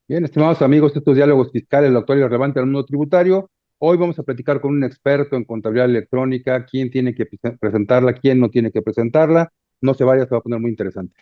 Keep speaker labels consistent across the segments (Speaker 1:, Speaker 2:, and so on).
Speaker 1: Bien, estimados amigos, estos diálogos fiscales, lo actual y relevante del mundo tributario. Hoy vamos a platicar con un experto en contabilidad electrónica, quién tiene que presentarla, quién no tiene que presentarla. No se vaya, se va a poner muy interesante.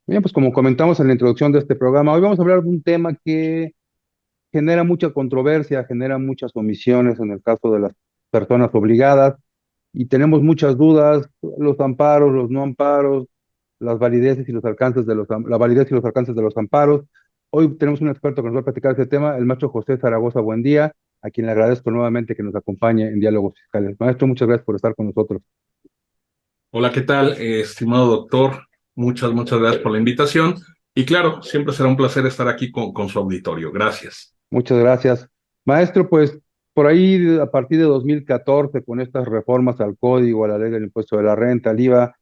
Speaker 1: Bien, pues como comentamos en la introducción de este programa, hoy vamos a hablar de un tema que genera mucha controversia, genera muchas omisiones en el caso de las personas obligadas y tenemos muchas dudas, los amparos, los no amparos, las valideces y los alcances de la validez y los alcances de los amparos. Hoy tenemos un experto que nos va a platicar este tema, el maestro José Zaragoza. Buen día, a quien le agradezco nuevamente que nos acompañe en Diálogos Fiscales. Maestro, muchas gracias por estar con nosotros.
Speaker 2: Hola, ¿qué tal, estimado doctor? Muchas gracias por la invitación. Y claro, siempre será un placer estar aquí con su auditorio. Gracias.
Speaker 1: Muchas gracias. Maestro, pues por ahí a partir de 2014, con estas reformas al código, a la ley del impuesto de la renta, al IVA,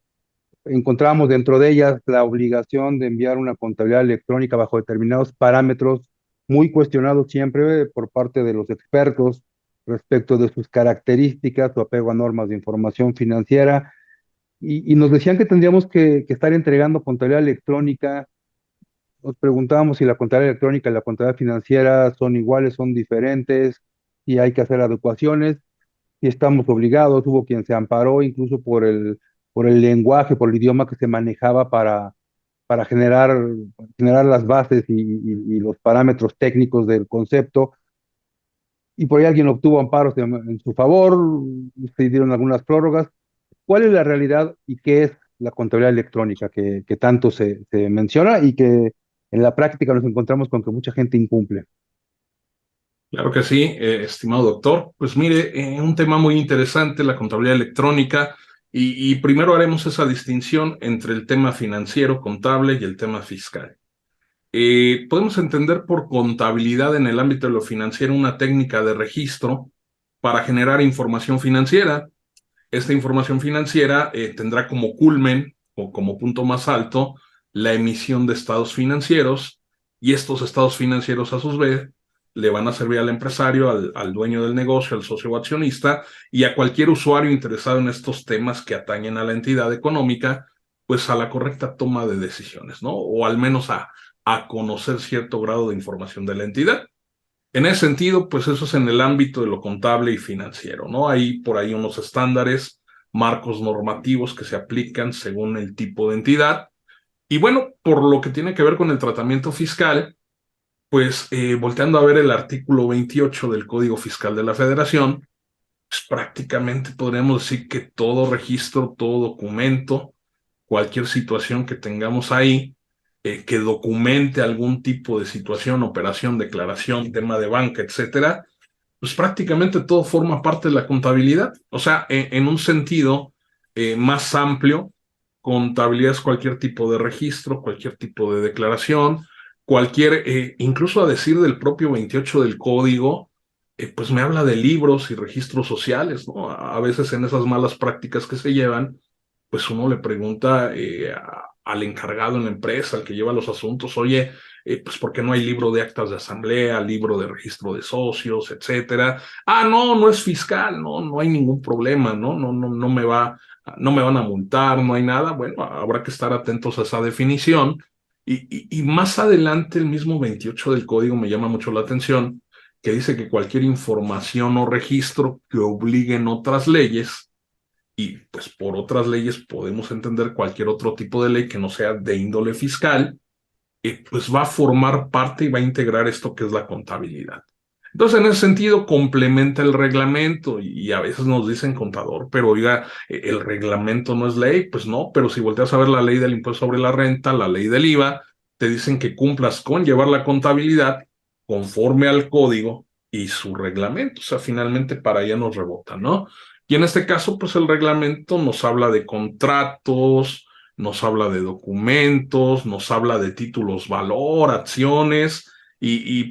Speaker 1: encontramos dentro de ellas la obligación de enviar una contabilidad electrónica bajo determinados parámetros muy cuestionados siempre por parte de los expertos respecto de sus características, su apego a normas de información financiera, y nos decían que tendríamos que estar entregando contabilidad electrónica. Nos preguntábamos si la contabilidad electrónica y la contabilidad financiera son iguales, son diferentes, si hay que hacer adecuaciones, si estamos obligados. Hubo quien se amparó incluso por el lenguaje, por el idioma que se manejaba para generar las bases y los parámetros técnicos del concepto. Y por ahí alguien obtuvo amparos en su favor, se dieron algunas prórrogas. ¿Cuál es la realidad y qué es la contabilidad electrónica que tanto se menciona y que en la práctica nos encontramos con que mucha gente incumple?
Speaker 2: Claro que sí, estimado doctor. Pues mire, un tema muy interesante, la contabilidad electrónica, y primero haremos esa distinción entre el tema financiero, contable y el tema fiscal. Podemos entender por contabilidad en el ámbito de lo financiero una técnica de registro para generar información financiera. Esta información financiera tendrá como culmen o como punto más alto la emisión de estados financieros, y estos estados financieros a su vez le van a servir al empresario, al dueño del negocio, al socio o accionista y a cualquier usuario interesado en estos temas que atañen a la entidad económica, pues a la correcta toma de decisiones, ¿no? O al menos a conocer cierto grado de información de la entidad. En ese sentido, pues eso es en el ámbito de lo contable y financiero, ¿no? Hay por ahí unos estándares, marcos normativos que se aplican según el tipo de entidad. Y bueno, por lo que tiene que ver con el tratamiento fiscal, pues volteando a ver el artículo 28 del Código Fiscal de la Federación, pues prácticamente podríamos decir que todo registro, todo documento, cualquier situación que tengamos ahí, que documente algún tipo de situación, operación, declaración, tema de banca, etcétera, pues prácticamente todo forma parte de la contabilidad. O sea, en un sentido más amplio, contabilidad es cualquier tipo de registro, cualquier tipo de declaración, incluso a decir del propio 28 del código, pues me habla de libros y registros sociales, ¿no? A veces en esas malas prácticas que se llevan, pues uno le pregunta al encargado en la empresa, al que lleva los asuntos, oye, pues ¿por qué no hay libro de actas de asamblea, libro de registro de socios, etcétera? Ah, no, no es fiscal, no hay ningún problema, no me van a multar, no hay nada. Bueno, habrá que estar atentos a esa definición. Y más adelante, el mismo 28 del código me llama mucho la atención, que dice que cualquier información o registro que obliguen otras leyes, y pues por otras leyes podemos entender cualquier otro tipo de ley que no sea de índole fiscal, pues va a formar parte y va a integrar esto que es la contabilidad. Entonces, en ese sentido, complementa el reglamento, y a veces nos dicen contador, pero oiga, el reglamento no es ley. Pues no, pero si volteas a ver la ley del impuesto sobre la renta, la ley del IVA, te dicen que cumplas con llevar la contabilidad conforme al código, y su reglamento. O sea, finalmente para allá nos rebota, ¿no? Y en este caso, pues el reglamento nos habla de contratos, nos habla de documentos, nos habla de títulos valor, acciones,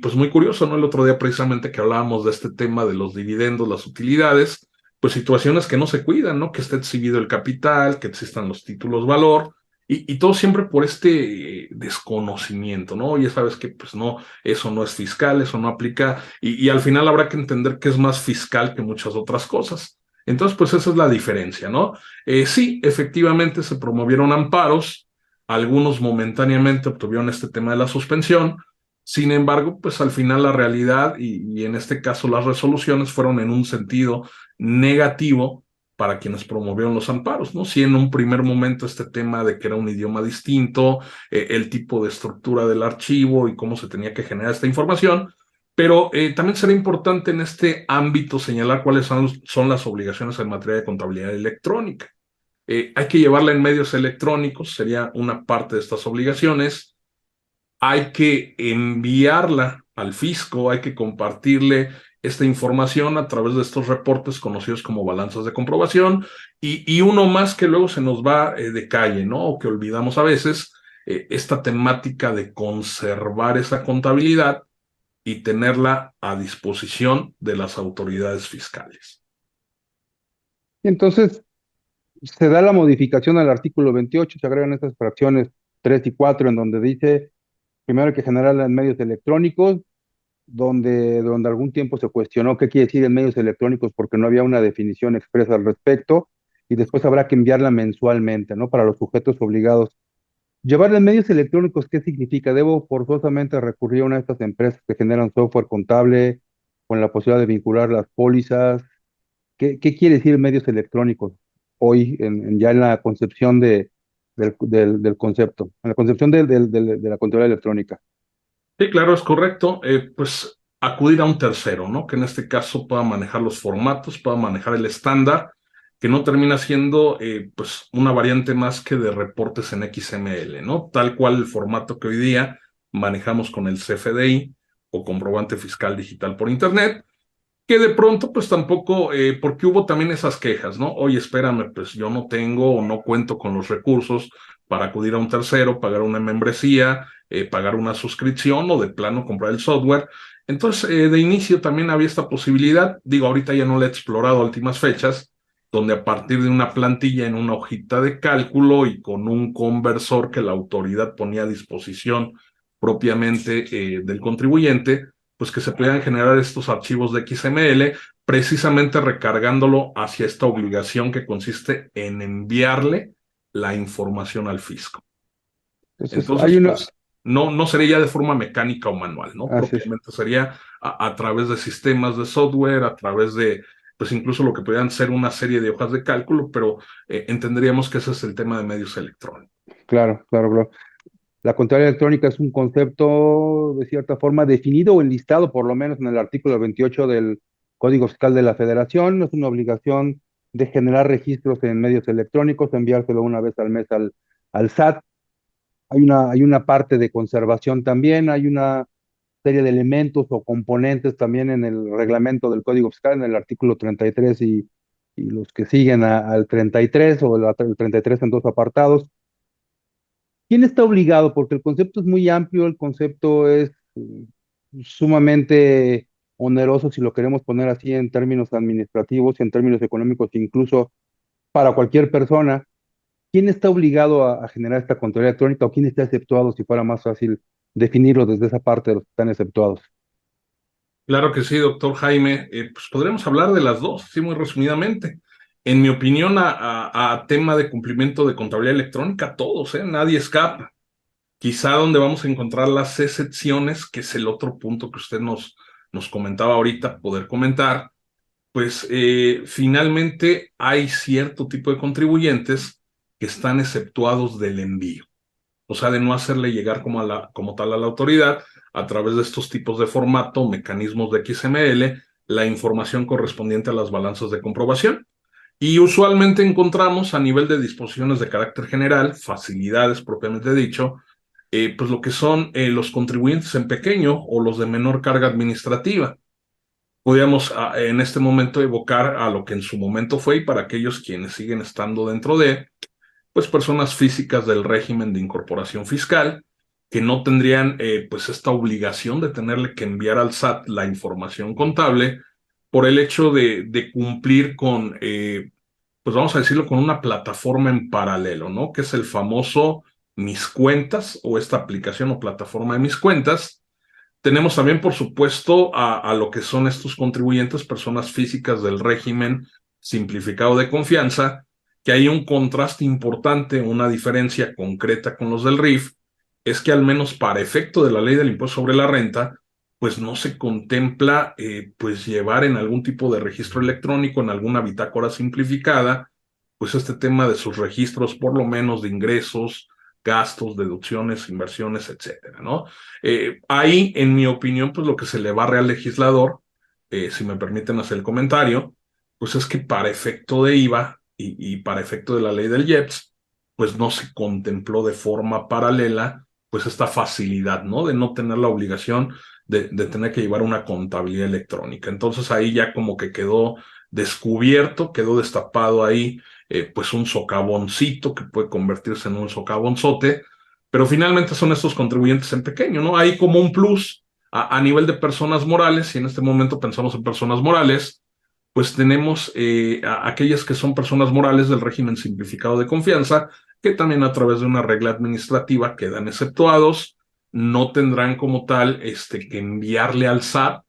Speaker 2: pues muy curioso, ¿no? El otro día precisamente que hablábamos de este tema de los dividendos, las utilidades, pues situaciones que no se cuidan, ¿no? Que esté exhibido el capital, que existan los títulos valor, todo siempre por este desconocimiento, ¿no? Ya sabes que pues no, eso no es fiscal, eso no aplica, al final habrá que entender que es más fiscal que muchas otras cosas. Entonces, pues esa es la diferencia, ¿no? Sí, efectivamente se promovieron amparos, algunos momentáneamente obtuvieron este tema de la suspensión, sin embargo, pues al final la realidad y en este caso las resoluciones fueron en un sentido negativo para quienes promovieron los amparos, ¿no? Sí, en un primer momento este tema de que era un idioma distinto, el tipo de estructura del archivo y cómo se tenía que generar esta información, pero también será importante en este ámbito señalar cuáles son las obligaciones en materia de contabilidad electrónica. Hay que llevarla en medios electrónicos, sería una parte de estas obligaciones. Hay que enviarla al fisco, hay que compartirle esta información a través de estos reportes conocidos como balanzas de comprobación uno más que luego se nos va de calle, ¿no? O que olvidamos a veces, esta temática de conservar esa contabilidad y tenerla a disposición de las autoridades fiscales.
Speaker 1: Entonces, se da la modificación al artículo 28, se agregan estas fracciones 3 y 4 en donde dice, primero hay que generarla en medios electrónicos, donde algún tiempo se cuestionó qué quiere decir en medios electrónicos porque no había una definición expresa al respecto, y después habrá que enviarla mensualmente, ¿no? Para los sujetos obligados. Llevarla en medios electrónicos, ¿qué significa? ¿Debo forzosamente recurrir a una de estas empresas que generan software contable con la posibilidad de vincular las pólizas? ¿Qué quiere decir medios electrónicos hoy, ya en la concepción del concepto, en la concepción de la contabilidad electrónica?
Speaker 2: Sí, claro, es correcto. Pues acudir a un tercero, ¿no? Que en este caso pueda manejar los formatos, pueda manejar el estándar, que no termina siendo pues una variante más que de reportes en XML, ¿no? Tal cual el formato que hoy día manejamos con el CFDI o comprobante fiscal digital por Internet, que de pronto pues tampoco, porque hubo también esas quejas, ¿no? Oye, espérame, pues yo no tengo o no cuento con los recursos para acudir a un tercero, pagar una membresía, pagar una suscripción o de plano comprar el software. Entonces, de inicio también había esta posibilidad, digo, ahorita ya no la he explorado a últimas fechas, donde a partir de una plantilla en una hojita de cálculo y con un conversor que la autoridad ponía a disposición propiamente del contribuyente, pues que se puedan generar estos archivos de XML, precisamente recargándolo hacia esta obligación que consiste en enviarle la información al fisco.
Speaker 1: Entonces, hay
Speaker 2: Entonces,
Speaker 1: una,
Speaker 2: pues no sería ya de forma mecánica o manual, ¿no?
Speaker 1: así es,
Speaker 2: Propiamente sería a través de sistemas de software, a través de, pues incluso lo que podrían ser una serie de hojas de cálculo, pero entenderíamos que ese es el tema de medios electrónicos.
Speaker 1: claro, claro, claro. La contabilidad electrónica es un concepto de cierta forma definido o enlistado, por lo menos en el artículo 28 del Código Fiscal de la Federación. Es una obligación de generar registros en medios electrónicos, enviárselo una vez al mes al SAT. Hay una parte de conservación también, hay una serie de elementos o componentes también en el reglamento del Código Fiscal, en el artículo 33 y los que siguen al 33 o el 33 en dos apartados. ¿Quién está obligado? Porque el concepto es muy amplio, el concepto es sumamente oneroso si lo queremos poner así en términos administrativos y en términos económicos, incluso para cualquier persona. ¿Quién está obligado a generar esta contabilidad electrónica o quién está exceptuado si fuera más fácil definirlo desde esa parte de los que están exceptuados?
Speaker 2: Claro que sí, doctor Jaime. Pues podremos hablar de las dos, sí, muy resumidamente. En mi opinión, a tema de cumplimiento de contabilidad electrónica, todos, ¿eh? Nadie escapa. Quizá donde vamos a encontrar las excepciones, que es el otro punto que usted nos comentaba ahorita, poder comentar, pues finalmente hay cierto tipo de contribuyentes que están exceptuados del envío, o sea, de no hacerle llegar como tal a la autoridad a través de estos tipos de formato, mecanismos de XML, la información correspondiente a las balanzas de comprobación. Y usualmente encontramos a nivel de disposiciones de carácter general, facilidades propiamente dicho, pues lo que son los contribuyentes en pequeño o los de menor carga administrativa. podríamos en este momento evocar a lo que en su momento fue, y para aquellos quienes siguen estando dentro de, pues personas físicas del régimen de incorporación fiscal, que no tendrían pues esta obligación de tenerle que enviar al SAT la información contable por el hecho de cumplir con, pues vamos a decirlo, con una plataforma en paralelo, ¿no? Que es el famoso Mis Cuentas, o esta aplicación o plataforma de Mis Cuentas. Tenemos también, por supuesto, a lo que son estos contribuyentes, personas físicas del régimen simplificado de confianza, que hay un contraste importante, una diferencia concreta con los del RIF, es que al menos para efecto de la ley del impuesto sobre la renta, pues no se contempla pues llevar en algún tipo de registro electrónico, en alguna bitácora simplificada, pues este tema de sus registros, por lo menos de ingresos, gastos, deducciones, inversiones, etcétera, ¿no? Ahí, en mi opinión, pues lo que se le barre al legislador, si me permiten hacer el comentario, pues es que para efecto de IVA y para efecto de la ley del IEPS, pues no se contempló de forma paralela, pues esta facilidad, ¿no? De no tener la obligación de tener que llevar una contabilidad electrónica. Entonces ahí ya como que quedó descubierto, quedó destapado ahí, pues un socavoncito que puede convertirse en un socavonzote, pero finalmente son estos contribuyentes en pequeño, ¿no? Hay como un plus a nivel de personas morales, y en este momento pensamos en personas morales, pues tenemos aquellas que son personas morales del régimen simplificado de confianza, que también a través de una regla administrativa quedan exceptuados, no tendrán como tal que enviarle al SAT,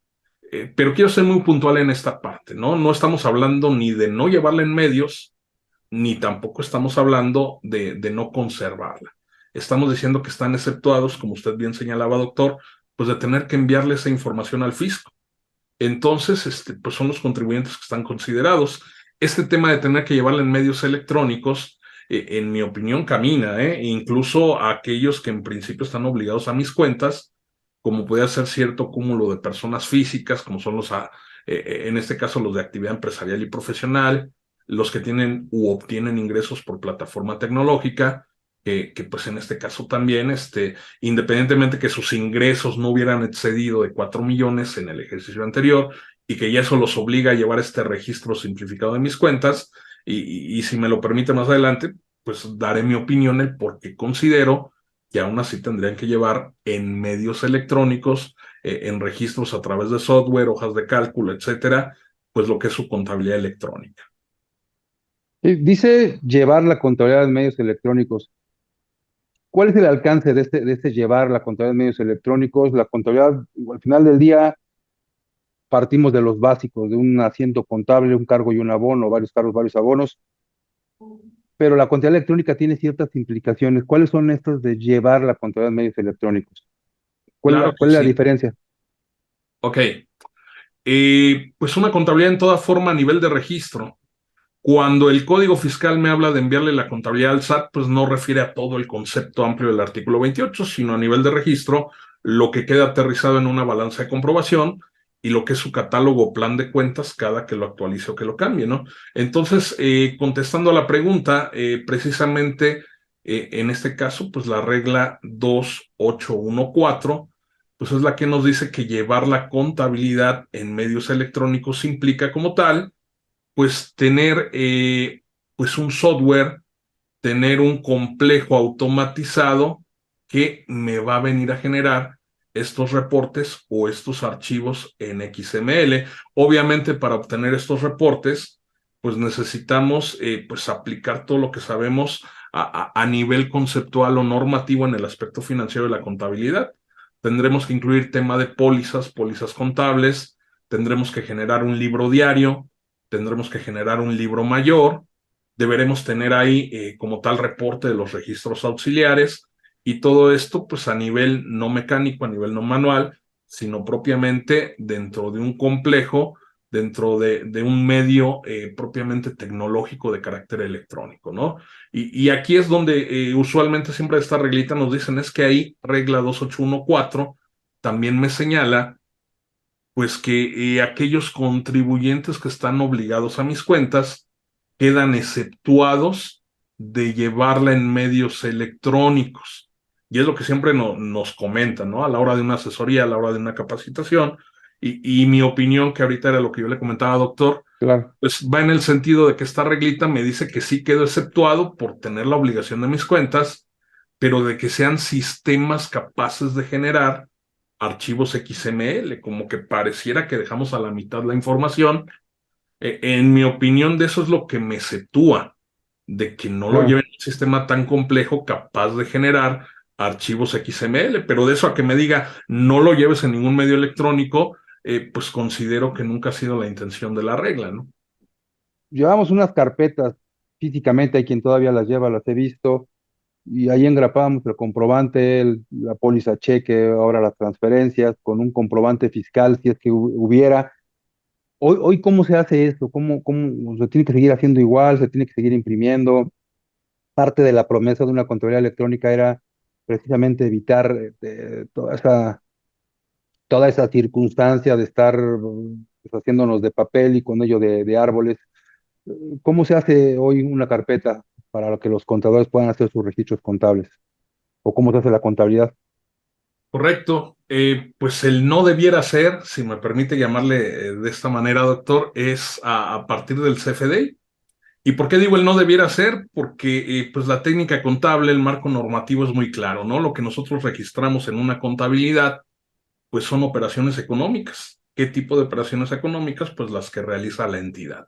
Speaker 2: pero quiero ser muy puntual en esta parte, ¿no? No estamos hablando ni de no llevarla en medios, ni tampoco estamos hablando de no conservarla. Estamos diciendo que están exceptuados, como usted bien señalaba, doctor, pues de tener que enviarle esa información al fisco. Entonces, pues son los contribuyentes que están considerados. Este tema de tener que llevarla en medios electrónicos, en mi opinión, camina, incluso a aquellos que en principio están obligados a mis cuentas, como puede ser cierto cúmulo de personas físicas, como son en este caso los de actividad empresarial y profesional, los que tienen u obtienen ingresos por plataforma tecnológica, que pues en este caso también, independientemente que sus ingresos no hubieran excedido de 4 millones en el ejercicio anterior, y que ya eso los obliga a llevar este registro simplificado de mis cuentas, y si me lo permite más adelante, pues daré mi opinión el por qué considero que aún así tendrían que llevar en medios electrónicos, en registros a través de software, hojas de cálculo, etcétera, pues lo que es su contabilidad electrónica.
Speaker 1: Dice llevar la contabilidad en medios electrónicos. ¿Cuál es el alcance de este llevar la contabilidad en medios electrónicos? La contabilidad, al final del día, partimos de los básicos, de un asiento contable, un cargo y un abono, varios cargos, varios abonos, pero la contabilidad electrónica tiene ciertas implicaciones. ¿Cuáles son estas de llevar la contabilidad en medios electrónicos? ¿Cuál,
Speaker 2: Claro que
Speaker 1: cuál es la
Speaker 2: sí.
Speaker 1: diferencia?
Speaker 2: Ok. Pues una contabilidad en toda forma a nivel de registro. Cuando el Código Fiscal me habla de enviarle la contabilidad al SAT, pues no refiere a todo el concepto amplio del artículo 28, sino a nivel de registro, lo que queda aterrizado en una balanza de comprobación y lo que es su catálogo o plan de cuentas cada que lo actualice o que lo cambie, ¿no? Entonces, contestando a la pregunta, precisamente en este caso, pues la regla 2814, pues es la que nos dice que llevar la contabilidad en medios electrónicos implica como tal pues tener pues un software, tener un complejo automatizado que me va a venir a generar estos reportes o estos archivos en XML. Obviamente, para obtener estos reportes, pues necesitamos pues aplicar todo lo que sabemos a nivel conceptual o normativo en el aspecto financiero de la contabilidad. Tendremos que incluir tema de pólizas contables, tendremos que generar un libro diario, tendremos que generar un libro mayor, deberemos tener ahí como tal reporte de los registros auxiliares, y todo esto pues a nivel no mecánico, a nivel no manual, sino propiamente dentro de un complejo, dentro de un medio propiamente tecnológico de carácter electrónico, ¿no? Y aquí es donde usualmente siempre esta reglita nos dicen es que ahí regla 2814 también me señala pues que aquellos contribuyentes que están obligados a mis cuentas quedan exceptuados de llevarla en medios electrónicos. Y es lo que siempre nos comentan, ¿no? A la hora de una asesoría, a la hora de una capacitación. Y mi opinión, que ahorita era lo que yo le comentaba, doctor,
Speaker 1: Claro,
Speaker 2: pues va en el sentido de que esta reglita me dice que sí quedo exceptuado por tener la obligación de mis cuentas, pero de que sean sistemas capaces de generar archivos XML, como que pareciera que dejamos a la mitad la información. En mi opinión, de eso es lo que me exceptúa, de que no lo
Speaker 1: claro.
Speaker 2: lleven un sistema tan complejo capaz de generar archivos XML, pero de eso a que me diga no lo lleves en ningún medio electrónico, pues considero que nunca ha sido la intención de la regla, ¿no?
Speaker 1: Llevamos unas carpetas físicamente, hay quien todavía las lleva, las he visto, y ahí engrapábamos el comprobante, la póliza cheque, ahora las transferencias, con un comprobante fiscal, si es que hubiera. Hoy, ¿cómo se hace esto? ¿Cómo se tiene que seguir haciendo igual? ¿Se tiene que seguir imprimiendo? Parte de la promesa de una contabilidad electrónica era precisamente evitar toda esa circunstancia de estar pues, haciéndonos de papel y con ello de árboles. ¿Cómo se hace hoy una carpeta para que los contadores puedan hacer sus registros contables? ¿O cómo se hace la contabilidad?
Speaker 2: Correcto. Pues el no debiera ser, si me permite llamarle de esta manera, doctor, es a partir del CFDI. ¿Y por qué digo el no debiera ser? Porque pues la técnica contable, el marco normativo es muy claro, ¿no? Lo que nosotros registramos en una contabilidad, pues son operaciones económicas. ¿Qué tipo de operaciones económicas? Pues las que realiza la entidad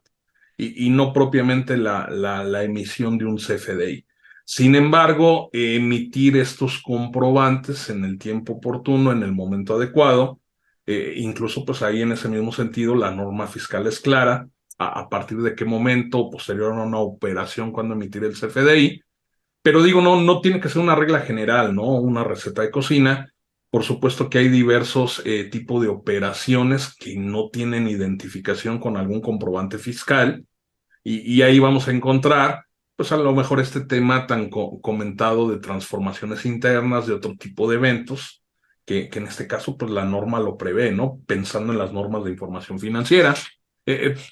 Speaker 2: y no propiamente la emisión de un CFDI. Sin embargo, emitir estos comprobantes en el tiempo oportuno, en el momento adecuado, incluso pues ahí en ese mismo sentido la norma fiscal es clara, a partir de qué momento, posterior a una operación, cuando emitir el CFDI, pero digo, no tiene que ser una regla general, ¿no? Una receta de cocina. Por supuesto que hay diversos tipos de operaciones que no tienen identificación con algún comprobante fiscal y ahí vamos a encontrar, pues a lo mejor este tema tan comentado de transformaciones internas, de otro tipo de eventos, que en este caso, pues la norma lo prevé, ¿no? Pensando en las normas de información financiera.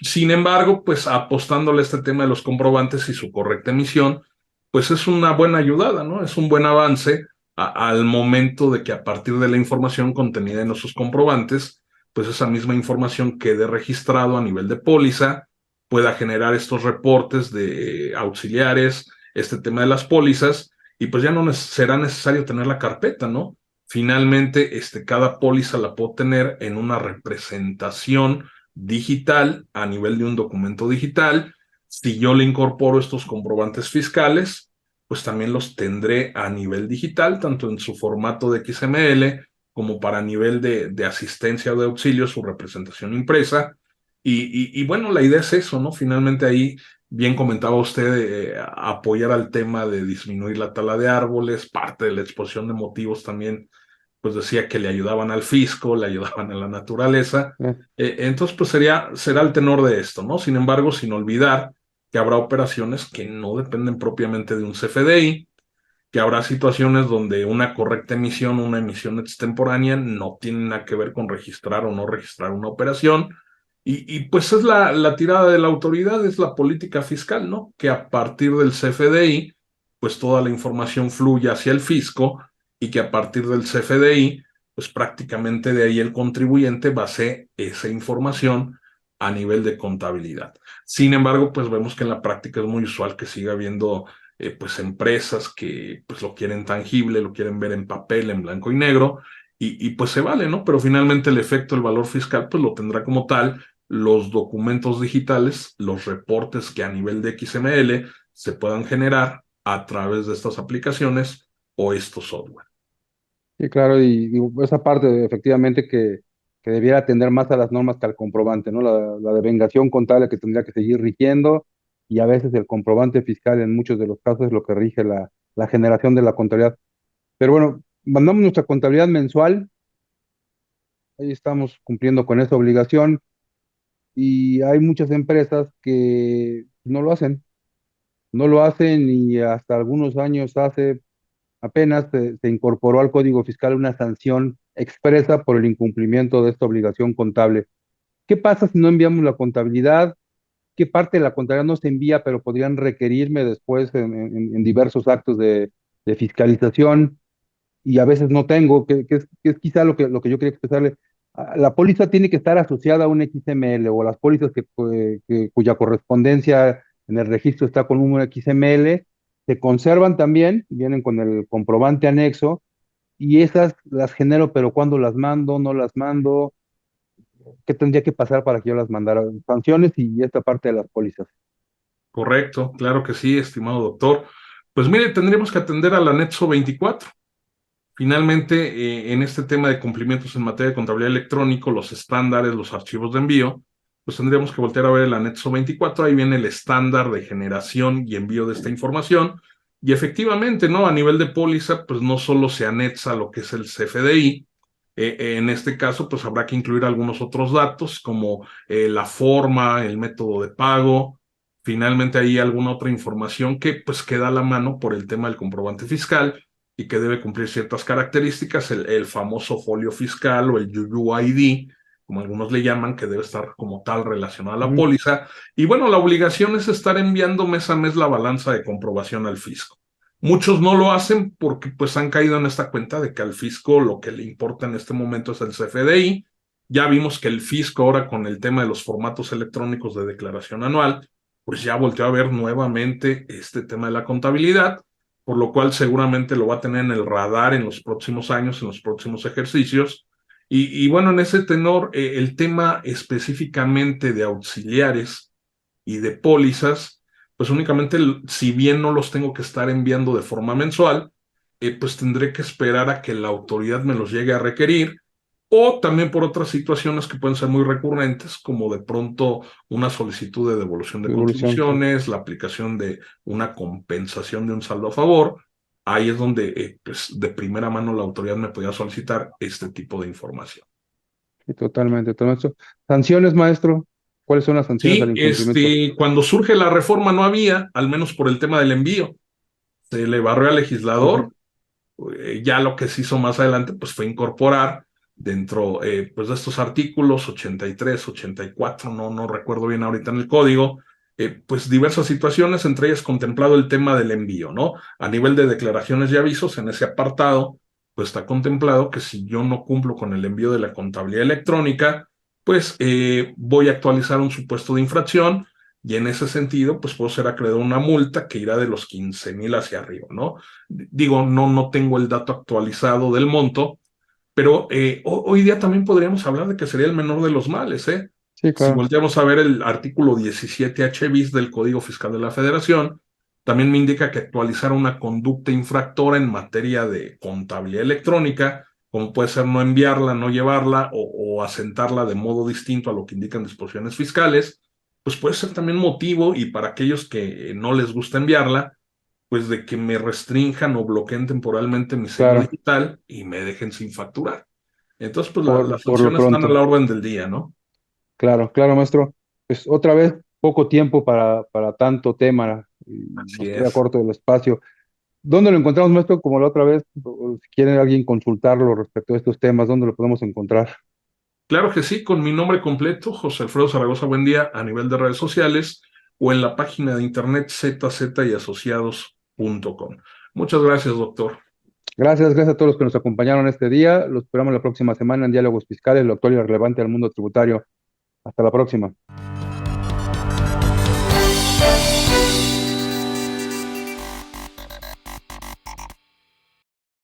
Speaker 2: Sin embargo, pues apostándole a este tema de los comprobantes y su correcta emisión, pues es una buena ayudada, ¿no? Es un buen avance al momento de que a partir de la información contenida en esos comprobantes, pues esa misma información quede registrado a nivel de póliza, pueda generar estos reportes de auxiliares, este tema de las pólizas, y pues ya no será necesario tener la carpeta, ¿no? Finalmente, cada póliza la puedo tener en una representación digital a nivel de un documento digital. Si yo le incorporo estos comprobantes fiscales, pues también los tendré a nivel digital, tanto en su formato de XML como para nivel de asistencia o de auxilio, su representación impresa. Y bueno, la idea es eso, ¿no? Finalmente ahí, bien comentaba usted, apoyar al tema de disminuir la tala de árboles, parte de la exposición de motivos también, pues decía que le ayudaban al fisco, le ayudaban a la naturaleza.
Speaker 1: Eh,
Speaker 2: Entonces, pues será el tenor de esto, ¿no? Sin embargo, sin olvidar que habrá operaciones que no dependen propiamente de un CFDI, que habrá situaciones donde una correcta emisión, una emisión extemporánea, no tiene nada que ver con registrar o no registrar una operación. Pues es la tirada de la autoridad, es la política fiscal, ¿no? Que a partir del CFDI, pues toda la información fluye hacia el fisco y que a partir del CFDI, pues prácticamente de ahí el contribuyente base esa información a nivel de contabilidad. Sin embargo, pues vemos que en la práctica es muy usual que siga habiendo pues empresas que pues lo quieren tangible, lo quieren ver en papel, en blanco y negro, pues se vale, ¿no? Pero finalmente el efecto, el valor fiscal, pues lo tendrá como tal los documentos digitales, los reportes que a nivel de XML se puedan generar a través de estas aplicaciones o estos software.
Speaker 1: Sí, claro, y esa parte efectivamente que debiera atender más a las normas que al comprobante, ¿no? La devengación contable que tendría que seguir rigiendo y a veces el comprobante fiscal en muchos de los casos es lo que rige la generación de la contabilidad. Pero bueno, mandamos nuestra contabilidad mensual, ahí estamos cumpliendo con esa obligación y hay muchas empresas que no lo hacen y hasta algunos años hace apenas se incorporó al Código Fiscal una sanción expresa por el incumplimiento de esta obligación contable. ¿Qué pasa si no enviamos la contabilidad? ¿Qué parte de la contabilidad no se envía, pero podrían requerirme después en diversos actos de fiscalización? Y a veces no tengo, que es quizá lo que yo quería expresarle. La póliza tiene que estar asociada a un XML o las pólizas cuya correspondencia en el registro está con un XML, se conservan también, vienen con el comprobante anexo y esas las genero, pero cuando las mando, no las mando, ¿qué tendría que pasar para que yo las mandara? Sanciones y esta parte de las pólizas.
Speaker 2: Correcto, claro que sí, estimado doctor. Pues mire, tendríamos que atender al anexo 24. Finalmente, en este tema de cumplimientos en materia de contabilidad electrónico, los estándares, los archivos de envío, pues tendríamos que voltear a ver el anexo 24. Ahí viene el estándar de generación y envío de esta información. Y efectivamente, ¿no? A nivel de póliza, pues no solo se anexa lo que es el CFDI. En este caso, pues habrá que incluir algunos otros datos como la forma, el método de pago. Finalmente, hay alguna otra información que pues queda a la mano por el tema del comprobante fiscal y que debe cumplir ciertas características, el famoso folio fiscal o el UUID, como algunos le llaman, que debe estar como tal relacionado a la
Speaker 1: Ujú.
Speaker 2: póliza. Y bueno, la obligación es estar enviando mes a mes la balanza de comprobación al fisco. Muchos no lo hacen porque pues han caído en esta cuenta de que al fisco lo que le importa en este momento es el CFDI. Ya vimos que el fisco ahora con el tema de los formatos electrónicos de declaración anual, pues ya volteó a ver nuevamente este tema de la contabilidad, por lo cual seguramente lo va a tener en el radar en los próximos años, en los próximos ejercicios. Y bueno, en ese tenor, el tema específicamente de auxiliares y de pólizas, pues únicamente, si bien no los tengo que estar enviando de forma mensual, pues tendré que esperar a que la autoridad me los llegue a requerir, o también por otras situaciones que pueden ser muy recurrentes, como de pronto una solicitud de devolución de
Speaker 1: Evolución, sí.
Speaker 2: contribuciones, la aplicación de una compensación de un saldo a favor. Ahí es donde pues, de primera mano la autoridad me podía solicitar este tipo de información.
Speaker 1: Sí, totalmente, totalmente. Sanciones, maestro. ¿Cuáles son las sanciones al
Speaker 2: Sí,
Speaker 1: incumplimiento?
Speaker 2: cuando surge la reforma no había, al menos por el tema del envío. Se le barrió al
Speaker 1: Ujú.
Speaker 2: legislador. Ya lo que se hizo más adelante pues fue incorporar dentro pues de estos artículos 83, 84, no recuerdo bien ahorita en el código, pues diversas situaciones, entre ellas contemplado el tema del envío, ¿no? A nivel de declaraciones y avisos, en ese apartado, pues está contemplado que si yo no cumplo con el envío de la contabilidad electrónica, pues voy a actualizar un supuesto de infracción y en ese sentido, pues puedo ser acreedor a una multa que irá de los 15,000 hacia arriba, ¿no? Digo, no tengo el dato actualizado del monto, pero hoy día también podríamos hablar de que sería el menor de los males, ¿eh?
Speaker 1: Sí,
Speaker 2: Si
Speaker 1: claro.
Speaker 2: volteamos a ver el artículo 17H bis del Código Fiscal de la Federación, también me indica que actualizar una conducta infractora en materia de contabilidad electrónica, como puede ser no enviarla, no llevarla o asentarla de modo distinto a lo que indican disposiciones fiscales, pues puede ser también motivo y para aquellos que no les gusta enviarla, pues de que me restrinjan o bloqueen temporalmente mi sello
Speaker 1: Claro.
Speaker 2: digital y me dejen sin facturar. Entonces, pues las
Speaker 1: Por lo
Speaker 2: sanciones están a
Speaker 1: pronto.
Speaker 2: la orden del día, ¿no?
Speaker 1: Claro, claro, maestro. Pues otra vez, poco tiempo para tanto tema. Y
Speaker 2: Así
Speaker 1: nos queda
Speaker 2: es.
Speaker 1: corto el espacio. ¿Dónde lo encontramos, maestro? Como la otra vez, o si quiere alguien consultarlo respecto a estos temas, ¿dónde lo podemos encontrar?
Speaker 2: Claro que sí, con mi nombre completo, José Alfredo Zaragoza Buendía, a nivel de redes sociales o en la página de internet zzasociados.com. Muchas gracias, doctor.
Speaker 1: Gracias, gracias a todos los que nos acompañaron este día. Los esperamos la próxima semana en Diálogos Fiscales, lo actual y relevante al mundo tributario. Hasta la próxima.